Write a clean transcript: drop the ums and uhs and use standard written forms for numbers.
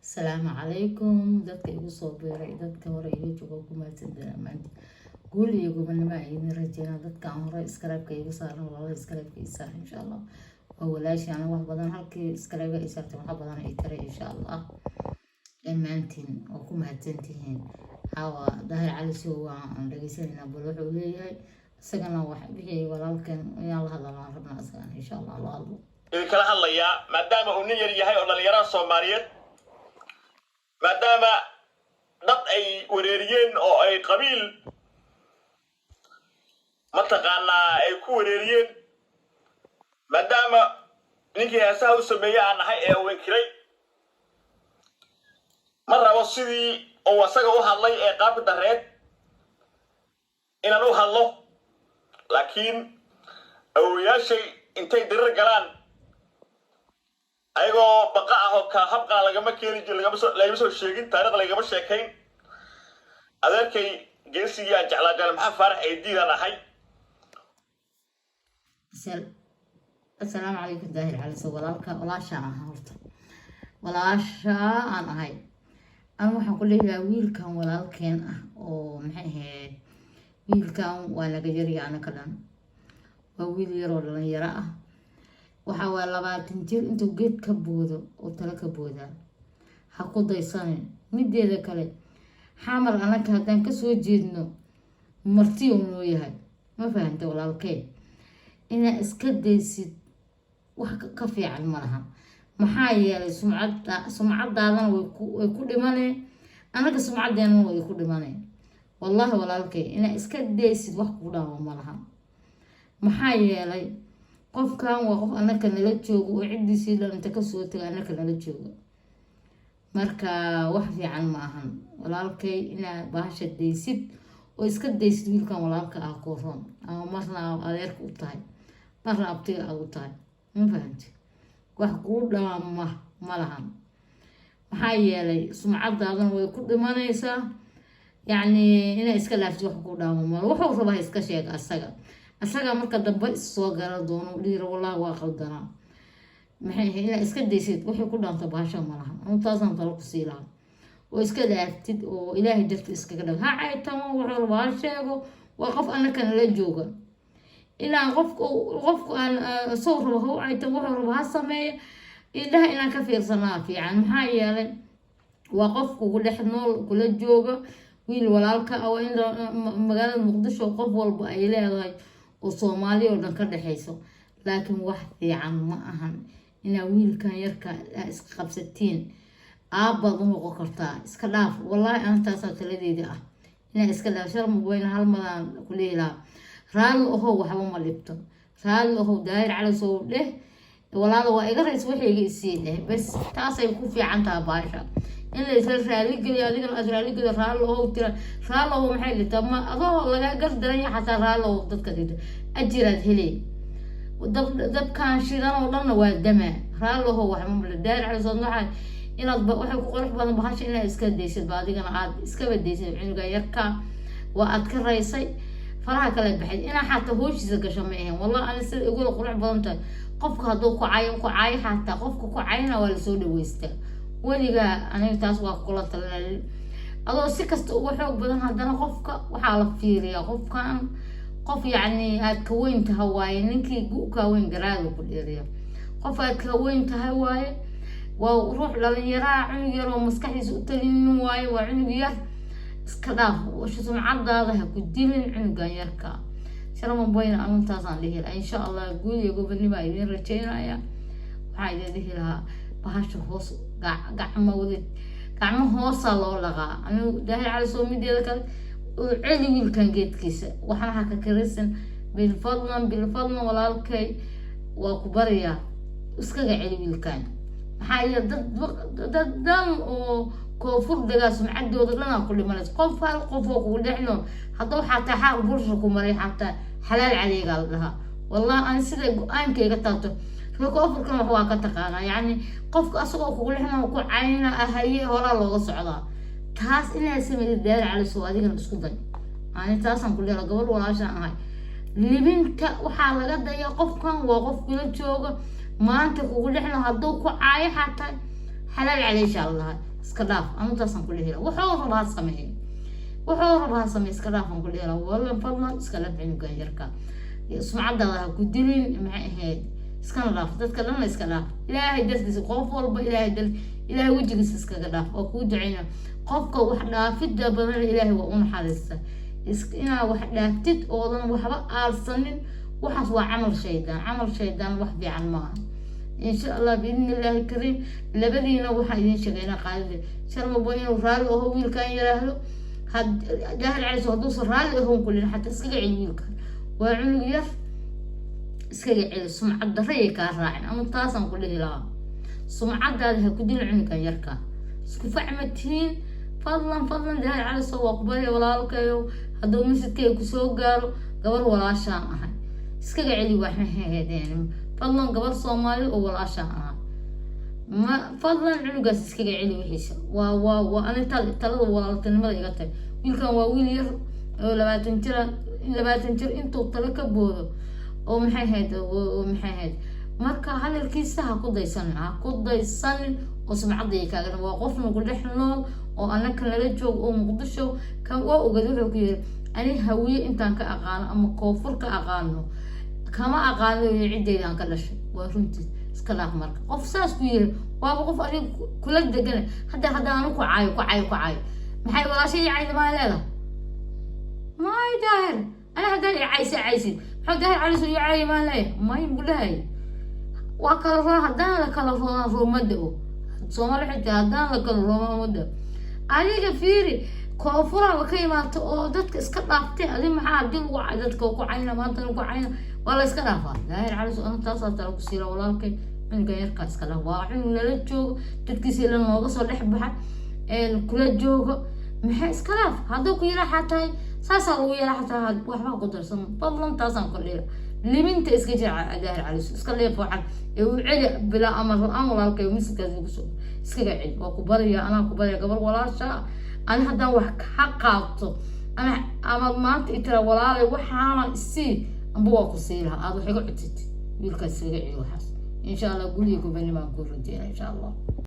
السلام عليكم dadka igu soo beeray dadka hore igu joogo ku maadsantahay maanta guul iyo gobonimo ayaan rajeynaa dadka hore iskaraabka igu saaran walaal iskaraabka isa insha Allah waa walaashana wax badan halkii iskaraabka isa wax badan ay taray insha Allah dhammaantiin oo ku maadsantihiin hawa daahir cali soo waan dhageysanayna bal wuxuu leeyahay isagana wax bixiyay walaalkan inaan la hadlaan rabnaa asaan insha Allah la hadlo kala hadlaya maadaama uu nin yar yahay oo dhalinyarada Soomaaliyeed maadaama dad ay wareeriyeen oo ay qabiil mataqaanaa ay ku wareeriyeen maadaama ninkii haasaha u sameeyay aan ahay ee uu inkiray ma rabo sidii oo asaga u hadlay ee qaab dareed inaan u hadlo laakiin awooyaashay intay dirir galaan ayagoo baqa ah oo ka habqa lagama keeni jirin lagama soo sheegin taariikh lagama sheekayn adeerkay geesigii aan jeclaa gaal maxaa faarax ay diidan ahay السلام عليكم داهر على سو walaasha aan horta walaasha aan ahay aan waxaan ku leeyahay wiilkan walaalkeen ah oo maxay ahayd wiilkan waa laga yariyaa ana kadan waa wiil yar oo dhalinyaro ah waxa waa 20 jir intuu geed ka boodo oo tala ka booda ha ku daysanin mideeda kale xamar anaka hadan ka soo jeedno marti uu noo yahay ma fahamtay walaalkeen ina iska daysid wax ka fiican malaha maxaa yeelay sumcadaadana way ku dhimaneen anaga sumcadeena way ku dhimaneen wallahi walaalkeen ina iska daysid wax ku dhaawo malaha maxaa yeelay qofkan waa qof anaka nala joogo oo cidiisii inta ka soo tagay anaka nala joogo marka wax fiican ma ahan walaalkay ina baasha daysid oo iska daysid wiilkan walaalka ah ku roon ama marna adeerka u tahay marna abtiga u tahay ma fahamtay wax ku dhaama malahan maxaa yeelay sumcadaadana way ku dhimanaysaa yani ina iska laafid wax ku dhaamo mal wuxuu rabaa iska sheeg asaga marka dambe soo gala doono dhiro wallahi waa qaldana maxay ina iska daysid wixii ku dhaanta baasha malahan intaasan talo ku siilaa oo iska laaftid oo ilaahay darti iska gadab ha aytamo wuxuu rabaa sheego waa qof anaka la jooga ilaa qofku aan soo rabo aytamo wuxuu rabaa sameeyo ilaah inaan ka fiirsanaa fiican maxaa yeelay waa qofku ku dhex nool kula jooga wiil walaalka oo in magaalada Muqdisho qof walba ay leedahay oo Soomaaliya oo dhan ka dhaxayso laakiin wax fiican ma ahan ina wiilkan yarka iska qabsatiin aabad u noqon kartaa iska dhaaf wallahi antaas taladeeda ah ina iska dhaaf sharma weyn hal madan ku leeyahay raal oo waxba ma libto raal oo daahir cali soo dheh walaalo waa iga rays waxayga isii dheh bas taas ay ku fiican tahay baasha in la isla raali geliyo adigana raali geliyo raal oo tira raal oo maxay dhigtaa ma adoo laga gardaran yahay xataa raal oo dadka dhigta ajiraad helay dabkan shidan oo dhan waa dama raal oo wax ma la daahir cali soo waxay inaad waxay ku qurux badan bahasha inaad iska daysid baadigana aad iska badaysid cunuga yarka waa aad ka raysay faraha kala baxay ina xataa hooshiisa gasho ma ahayn wallahi ana sida ugu qurux badan tahay qofka haduu ku caayo xataa qofka ku caayna waa la soo dhaweystaa waliga aniga taas waa kula talinay adoo si kasta ugu xoog badan hadana qofka waxa la fiiriyaa qofkan qof yani aad ka weyn tahay waaye ninkii ka weyn garaado ku dheeriya qof aad ka weyn tahay waaye waa ruux dhalinyaro cunug yar oo maskaxdiisa u talinin waaye waa cunug yar iska dhaaf waxa sumcadaada ha ku dilin cunugan yarka sharma bayna antaasaan leeyahay insha Allah guul iyo gobonimo ay rajeynaya waxa ay leedahay bahasha hoos gacmo hoosa loo lagaa anigu daahir cali soo mideeda kale oo celi wiilkan geedkiisa waxana ka karisan bil fadlan walaalkay waa ku bariya iskaga celi wiilkan maxaa dad oo koofur daga sumcadooda dhan ku dhimanayso qof oo ku dhexno hadoo xataa xaq bulsho ku maray xataa xalaal caliga laha wallahi aan sida go'aankayga taabto koofurkan wax ka taqaana yani qofka asagoo ku dhexno ku caayna ahaye hore looga socdaa taas inay sameeyay daahir cali soo adigana isku day aan taasan ku leeyahay gobol walaasha ahay libinta waxa laga daya qofkan waa qof kula jooga maanta ku dhexno hadoo ku caayo xataa حلال عليه إن شاء الله iska dhaaf amintaasan ku leeyahay wuxuu rabaa sameey iska dhaaf aan ku leeyahay wallan fadlan iska dhaaf cunugan yarka sumcadaada ha ku dilin maxay ahayd iskana dhaaf dadka dhan iska dhaaf ilaahay dartiisa qof walba ilaahay wajigiisa iskaga dhaaf oo kuu duceyna qofka wax dhaafida badan ilaahay waa u naxariista inaa wax dhaaftid oodan waxba aarsanin waxaas waa camal shaydaan wax fiican maaha insha allah biidnillaahi kariim labadiina waxaa idin sheegayna qaadida sharmabo inuu raalli aho wiilkan yiraahdo daahir caliso hadduusan raalli ahoon kulin xataa iskaga celi wiilkan waa cunug yar iskaga celi sumcad darayay kaa raacin ama taasaan ku dhihi lahaa sumcadaada ha ku dil cunugan yarka isku facmatihiin fadlan daahir caliso waa kubadaya walaalkayo hadduu masjidkay kusoo gaaro gabar walaashaan ahay iskaga celi waxay heedeen fadlan gabar Soomaali oo walaashaan ahay ma fadlan cunugaas iskaga celi wixiisa waa aniga talada walaaltinimada iga tahay wiilkan waa wiil yar oo 20 jir intuu tala ka boodo oo maxay ahayd marka hadalkiisa ha ku daysanin oo sumcadii kaaga waa qof nagu dhex nool oo anaka nala joog oo Muqdisho kan waa ogad wuxuu ku yiri ani hawiye intaan ka aqaano ama koonfur ka aqaano kama aqaano ciideedaan ka dhashay waa runtii iska dhaaf marka qof saas ku yiri waa qof arin kula degan hadda aan ku caayo maxay walaashay caydama leedahay ما يدهر أنا هذا عايسين هذا عايز يعاي ما له ما يقولها وكل راح هذا كل راح مدعو صومال حتى هذا كل راح مدعو عليه كفيري كوفرة وكي ما تودت إسكتلفتي عليه محادي وعدت كوعينا ما تنو كوعينا ولا إسكتلفا لا عايز أنا تصل تلو كسيرة ولا كي من غير كاسكلا واعي ولا لجو تتكسي لنا وصل لحبها كل جوج محي إسكتلف هذا كيرا حتى ساسا ويا حتى waxba ku darsan fadlan taasan kulliya liminta iska jira daahir caliso iska leef waxan uu cili bila amar walaalkay miska iska cili waa ku bariya ana ku bariya gabar walaasha ana hadan wax ka qaabto ana ama maanta itira walaalay waxaana isii amba waa ku siilaha aad wax iga cutid wiilkaas iga cili waxaas insha Allah guriga ku bani ma ku runtii insha Allah